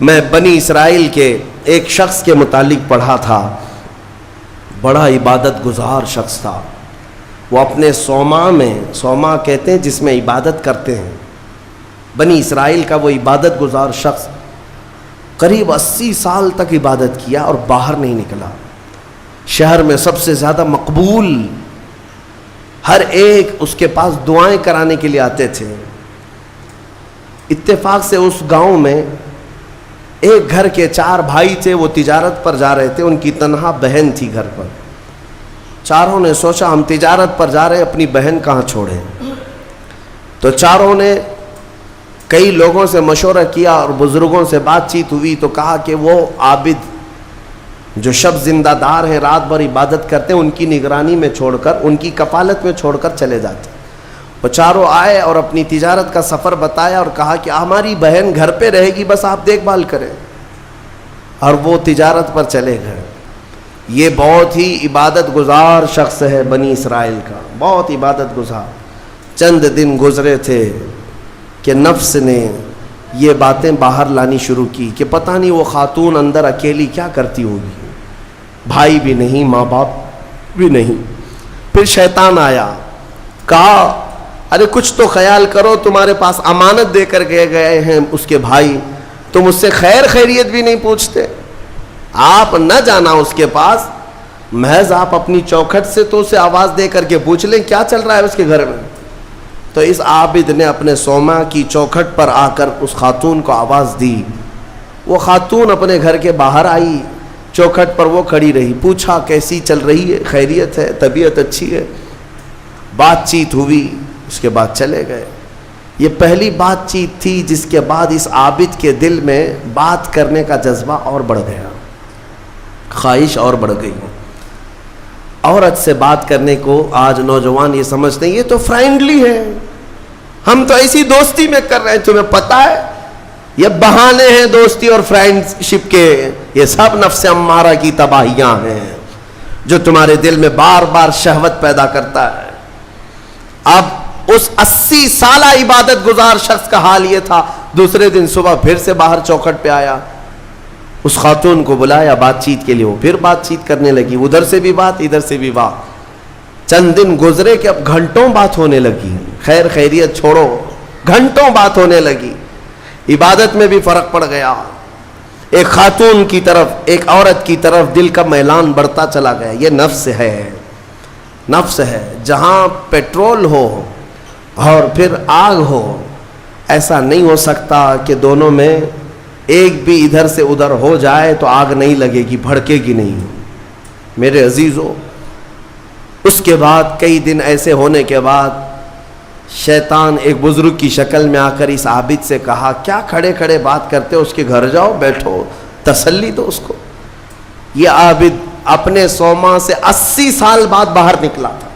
میں بنی اسرائیل کے ایک شخص کے متعلق پڑھا تھا، بڑا عبادت گزار شخص تھا. وہ اپنے صومعہ کہتے ہیں جس میں عبادت کرتے ہیں، بنی اسرائیل کا وہ عبادت گزار شخص قریب 80 سال تک عبادت کیا اور باہر نہیں نکلا. شہر میں سب سے زیادہ مقبول، ہر ایک اس کے پاس دعائیں کرانے کے لیے آتے تھے. اتفاق سے اس گاؤں میں ایک گھر کے 4 بھائی تھے، وہ تجارت پر جا رہے تھے. ان کی تنہا بہن تھی گھر پر. چاروں نے سوچا ہم تجارت پر جا رہے ہیں، اپنی بہن کہاں چھوڑیں. تو چاروں نے کئی لوگوں سے مشورہ کیا اور بزرگوں سے بات چیت ہوئی تو کہا کہ وہ عابد جو شب زندہ دار ہیں، رات بھر عبادت کرتے ہیں، ان کی نگرانی میں چھوڑ کر، ان کی کفالت میں چھوڑ کر چلے جاتے. وہ چاروں آئے اور اپنی تجارت کا سفر بتایا اور کہا کہ ہماری بہن گھر پہ رہے گی، بس آپ دیکھ بھال کریں. اور وہ تجارت پر چلے گئے. یہ بہت ہی عبادت گزار شخص ہے بنی اسرائیل کا، بہت عبادت گزار. چند دن گزرے تھے کہ نفس نے یہ باتیں باہر لانی شروع کی کہ پتہ نہیں وہ خاتون اندر اکیلی کیا کرتی ہوگی، بھائی بھی نہیں، ماں باپ بھی نہیں. پھر شیطان آیا، کہا ارے کچھ تو خیال کرو، تمہارے پاس امانت دے کر گئے ہیں اس کے بھائی، تم اس سے خیر خیریت بھی نہیں پوچھتے. آپ نہ جانا اس کے پاس، محض آپ اپنی چوکھٹ سے تو اسے آواز دے کر کے پوچھ لیں کیا چل رہا ہے اس کے گھر میں. تو اس عابد نے اپنے صومعہ کی چوکھٹ پر آ کر اس خاتون کو آواز دی. وہ خاتون اپنے گھر کے باہر آئی، چوکھٹ پر وہ کھڑی رہی. پوچھا کیسی چل رہی ہے، خیریت ہے، طبیعت اچھی ہے. بات چیت ہوئی، اس کے بعد چلے گئے. یہ پہلی بات چیت تھی جس کے بعد اس عابد کے دل میں بات کرنے کا جذبہ اور بڑھ گیا، خواہش اور بڑھ گئی. عورت سے بات کرنے کو آج نوجوان یہ سمجھتے ہیں یہ تو فرینڈلی ہے، ہم تو ایسی دوستی میں کر رہے ہیں. تمہیں پتہ ہے یہ بہانے ہیں دوستی اور فرینڈ شپ کے، یہ سب نفس امارہ کی تباہیاں ہیں جو تمہارے دل میں بار بار شہوت پیدا کرتا ہے. اب اس 80 سالہ عبادت گزار شخص کا حال یہ تھا. دوسرے دن صبح پھر سے باہر چوکھٹ پہ آیا، اس خاتون کو بلایا بات چیت کے لیے. وہ پھر بات چیت کرنے لگی، ادھر سے بھی بات ادھر سے بھی بات. چند دن گزرے کہ اب گھنٹوں بات ہونے لگی، خیر خیریت چھوڑو، گھنٹوں بات ہونے لگی. عبادت میں بھی فرق پڑ گیا. ایک خاتون کی طرف، ایک عورت کی طرف دل کا میلان بڑھتا چلا گیا. یہ نفس ہے، نفس ہے. جہاں پیٹرول ہو اور پھر آگ ہو، ایسا نہیں ہو سکتا کہ دونوں میں ایک بھی ادھر سے ادھر ہو جائے تو آگ نہیں لگے گی، بھڑکے گی نہیں. میرے عزیزو، اس کے بعد کئی دن ایسے ہونے کے بعد شیطان ایک بزرگ کی شکل میں آ کر اس عابد سے کہا کیا کھڑے کھڑے بات کرتے ہو، اس کے گھر جاؤ، بیٹھو، تسلی دو اس کو. یہ عابد اپنے صومعہ سے 80 سال بعد باہر نکلا تھا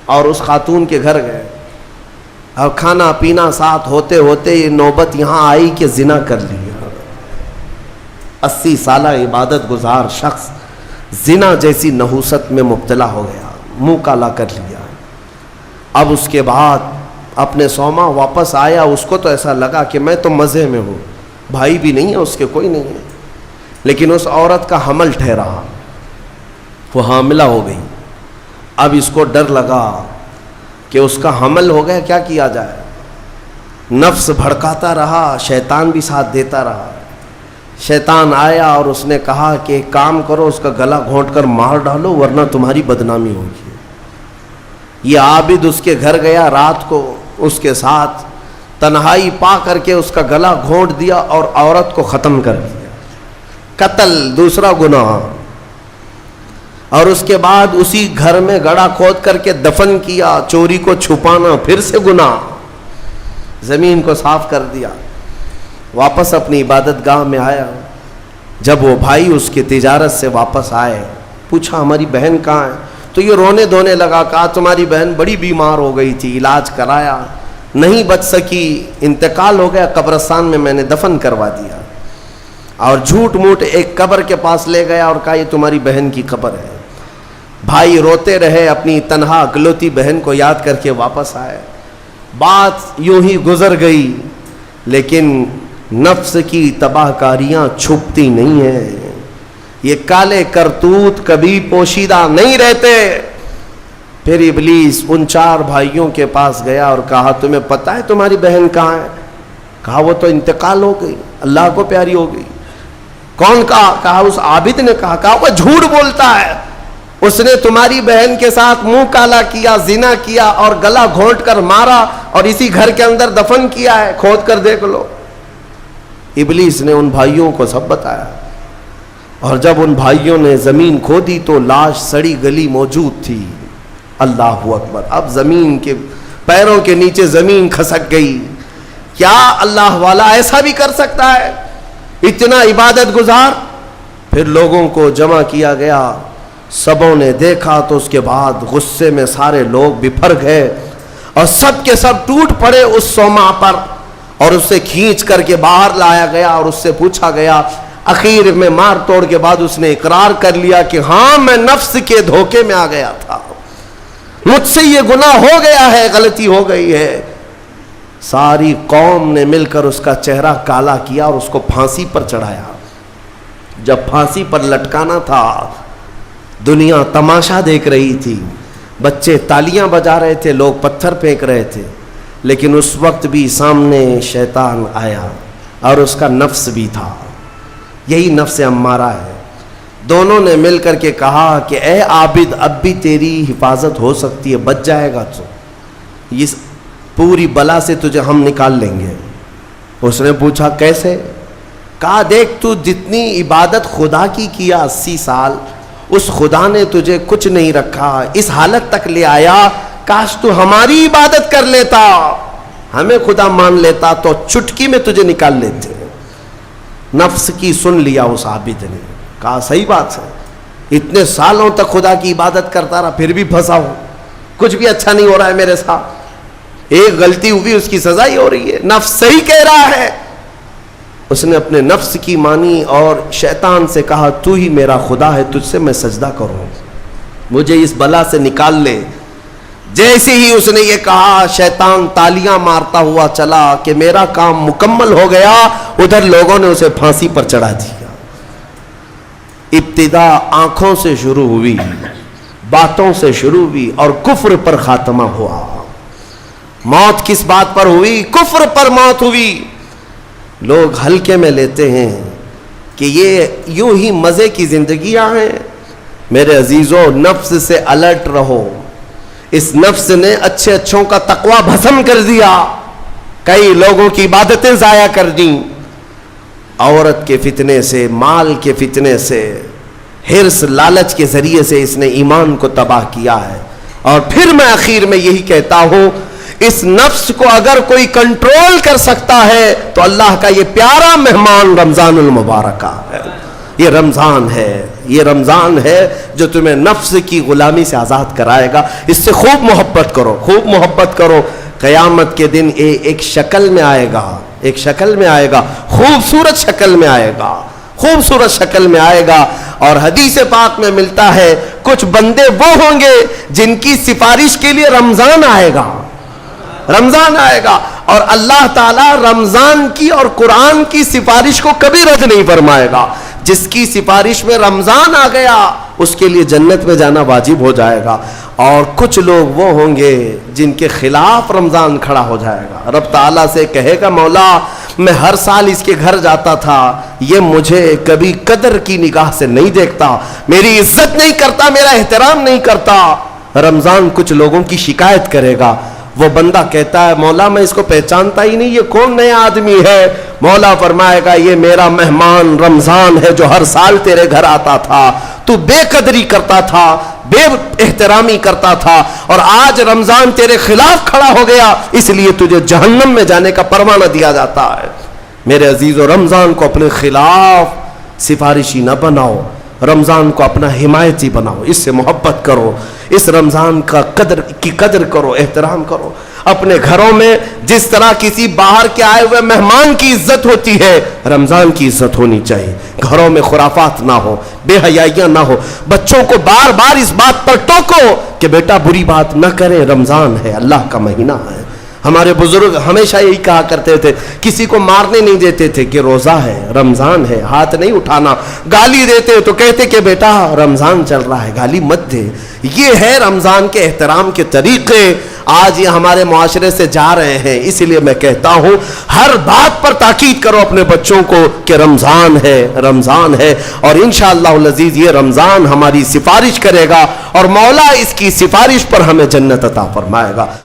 اور اس خاتون کے گھر گئے اور کھانا پینا ساتھ ہوتے ہوتے یہ نوبت یہاں آئی کہ زنا کر لیا. 80 سالہ عبادت گزار شخص زنا جیسی نحوست میں مبتلا ہو گیا، منہ کالا کر لیا. اب اس کے بعد اپنے صومعہ واپس آیا. اس کو تو ایسا لگا کہ میں تو مزے میں ہوں، بھائی بھی نہیں ہے اس کے، کوئی نہیں ہے. لیکن اس عورت کا حمل ٹھہرا، وہ حاملہ ہو گئی. اب اس کو ڈر لگا کہ اس کا حمل ہو گیا، کیا کیا جائے. نفس بھڑکاتا رہا، شیطان بھی ساتھ دیتا رہا. شیطان آیا اور اس نے کہا کہ ایک کام کرو، اس کا گلا گھونٹ کر مار ڈالو ورنہ تمہاری بدنامی ہوگی. یہ عابد اس کے گھر گیا، رات کو اس کے ساتھ تنہائی پا کر کے اس کا گلا گھونٹ دیا اور عورت کو ختم کر دیا. قتل دوسرا گناہ. اور اس کے بعد اسی گھر میں گڑھا کھود کر کے دفن کیا. چوری کو چھپانا پھر سے گناہ. زمین کو صاف کر دیا. واپس اپنی عبادت گاہ میں آیا. جب وہ بھائی اس کی تجارت سے واپس آئے، پوچھا ہماری بہن کہاں ہے. تو یہ رونے دھونے لگا. کہا تمہاری بہن بڑی بیمار ہو گئی تھی، علاج کرایا، نہیں بچ سکی، انتقال ہو گیا، قبرستان میں نے دفن کروا دیا. اور جھوٹ موٹ ایک قبر کے پاس لے گیا اور کہا یہ تمہاری بہن کی قبر ہے. بھائی روتے رہے، اپنی تنہا اکلوتی بہن کو یاد کر کے واپس آئے. بات یوں ہی گزر گئی، لیکن نفس کی تباہ کاریاں چھپتی نہیں ہیں، یہ کالے کرتوت کبھی پوشیدہ نہیں رہتے۔ پھر ابلیس ان 4 بھائیوں کے پاس گیا اور کہا تمہیں پتہ ہے تمہاری بہن کہاں ہے؟ کہا وہ تو انتقال ہو گئی، اللہ کو پیاری ہو گئی۔ کون کہا؟ کہا اس عابد نے کہا۔ کہا وہ جھوٹ بولتا ہے، اس نے تمہاری بہن کے ساتھ منہ کالا کیا، زنا کیا اور گلا گھونٹ کر مارا اور اسی گھر کے اندر دفن کیا ہے، کھود کر دیکھ لو۔ ابلیس نے ان بھائیوں کو سب بتایا، اور جب ان بھائیوں نے زمین کھودی تو لاش سڑی گلی موجود تھی۔ اللہ اکبر! اب زمین کے پیروں کے نیچے زمین کھسک گئی۔ کیا اللہ والا ایسا بھی کر سکتا ہے؟ اتنا عبادت گزار؟ پھر لوگوں کو جمع کیا گیا، سبوں نے دیکھا تو اس کے بعد غصے میں سارے لوگ بپھر گئے اور سب کے سب ٹوٹ پڑے اس صومعہ پر، اور اسے کھینچ کر کے باہر لایا گیا اور اس سے پوچھا گیا۔ اخیر میں مار توڑ کے بعد اس نے اقرار کر لیا کہ ہاں میں نفس کے دھوکے میں آ گیا تھا، مجھ سے یہ گناہ ہو گیا ہے، غلطی ہو گئی ہے۔ ساری قوم نے مل کر اس کا چہرہ کالا کیا اور اس کو پھانسی پر چڑھایا۔ جب پھانسی پر لٹکانا تھا، دنیا تماشا دیکھ رہی تھی، بچے تالیاں بجا رہے تھے، لوگ پتھر پھینک رہے تھے، لیکن اس وقت بھی سامنے شیطان آیا اور اس کا نفس بھی تھا، یہی نفس امارہ ہے۔ دونوں نے مل کر کے کہا کہ اے عابد، اب بھی تیری حفاظت ہو سکتی ہے، بچ جائے گا تو، اس پوری بلا سے تجھے ہم نکال لیں گے۔ اس نے پوچھا کیسے؟ کہا دیکھ تو جتنی عبادت خدا کی کیا 80 سال، اس خدا نے تجھے کچھ نہیں رکھا، اس حالت تک لے آیا، کاش تو ہماری عبادت کر لیتا، ہمیں خدا مان لیتا تو چٹکی میں تجھے نکال لیتے۔ نفس کی سن لیا اس عابد نے، کہا صحیح بات ہے، اتنے سالوں تک خدا کی عبادت کرتا رہا پھر بھی پھنسا ہوں، کچھ بھی اچھا نہیں ہو رہا ہے میرے ساتھ، ایک غلطی ہوئی اس کی سزا ہی ہو رہی ہے، نفس صحیح کہہ رہا ہے۔ اس نے اپنے نفس کی مانی اور شیطان سے کہا تو ہی میرا خدا ہے، تجھ سے میں سجدہ کروں، مجھے اس بلا سے نکال لے۔ جیسے ہی اس نے یہ کہا، شیطان تالیاں مارتا ہوا چلا کہ میرا کام مکمل ہو گیا، ادھر لوگوں نے اسے پھانسی پر چڑھا دیا۔ ابتدا آنکھوں سے شروع ہوئی، باتوں سے شروع ہوئی اور کفر پر خاتمہ ہوا۔ موت کس بات پر ہوئی؟ کفر پر موت ہوئی۔ لوگ ہلکے میں لیتے ہیں کہ یہ یوں ہی مزے کی زندگیاں ہیں۔ میرے عزیزوں، نفس سے الرٹ رہو۔ اس نفس نے اچھے اچھوں کا تقوی بھسم کر دیا، کئی لوگوں کی عبادتیں ضائع کر دیں، عورت کے فتنے سے، مال کے فتنے سے، حرص لالچ کے ذریعے سے اس نے ایمان کو تباہ کیا ہے۔ اور پھر میں آخر میں یہی کہتا ہوں، اس نفس کو اگر کوئی کنٹرول کر سکتا ہے تو اللہ کا یہ پیارا مہمان رمضان المبارکہ ہے۔ یہ رمضان ہے، یہ رمضان ہے جو تمہیں نفس کی غلامی سے آزاد کرائے گا۔ اس سے خوب محبت کرو، خوب محبت کرو۔ قیامت کے دن ایک شکل میں آئے گا، ایک شکل میں آئے گا، خوبصورت شکل میں آئے گا، خوبصورت شکل میں آئے گا۔ اور حدیث پاک میں ملتا ہے کچھ بندے وہ ہوں گے جن کی سفارش کے لیے رمضان آئے گا، رمضان آئے گا، اور اللہ تعالیٰ رمضان کی اور قرآن کی سفارش کو کبھی رد نہیں فرمائے گا۔ جس کی سفارش میں رمضان آ گیا اس کے لیے جنت میں جانا واجب ہو جائے گا، اور کچھ لوگ وہ ہوں گے جن کے خلاف رمضان کھڑا ہو جائے گا۔ رب تعالیٰ سے کہے گا مولا میں ہر سال اس کے گھر جاتا تھا، یہ مجھے کبھی قدر کی نگاہ سے نہیں دیکھتا، میری عزت نہیں کرتا، میرا احترام نہیں کرتا۔ رمضان کچھ لوگوں کی شکایت کرے گا، وہ بندہ کہتا ہے مولا میں اس کو پہچانتا ہی نہیں، یہ کون نیا آدمی ہے؟ مولا فرمائے گا یہ میرا مہمان رمضان ہے جو ہر سال تیرے گھر آتا تھا، تو بے قدری کرتا تھا، بے احترامی کرتا تھا، اور آج رمضان تیرے خلاف کھڑا ہو گیا، اس لیے تجھے جہنم میں جانے کا پروانہ دیا جاتا ہے۔ میرے عزیزو، رمضان کو اپنے خلاف سفارشی نہ بناؤ، رمضان کو اپنا حمایتی بناؤ، اس سے محبت کرو، اس رمضان کا قدر کرو، احترام کرو۔ اپنے گھروں میں جس طرح کسی باہر کے آئے ہوئے مہمان کی عزت ہوتی ہے، رمضان کی عزت ہونی چاہیے۔ گھروں میں خرافات نہ ہو، بے حیائیاں نہ ہو، بچوں کو بار بار اس بات پر ٹوکو کہ بیٹا بری بات نہ کریں، رمضان ہے، اللہ کا مہینہ ہے، ہمارے بزرگ ہمیشہ یہی کہا کرتے تھے، کسی کو مارنے نہیں دیتے تھے کہ روزہ ہے، رمضان ہے، ہاتھ نہیں اٹھانا. گالی دیتے تو کہتے کہ بیٹا رمضان چل رہا ہے، گالی مت دے. یہ ہے رمضان کے احترام کے طریقے. آج یہ ہمارے معاشرے سے جا رہے ہیں. اسی لیے میں کہتا ہوں ہر بات پر تاکید کرو اپنے بچوں کو کہ رمضان ہے، رمضان ہے. اور انشاءاللہ العزیز یہ رمضان ہماری سفارش کرے گا اور مولا اس کی سفارش پر ہمیں جنت عطا فرمائے گا.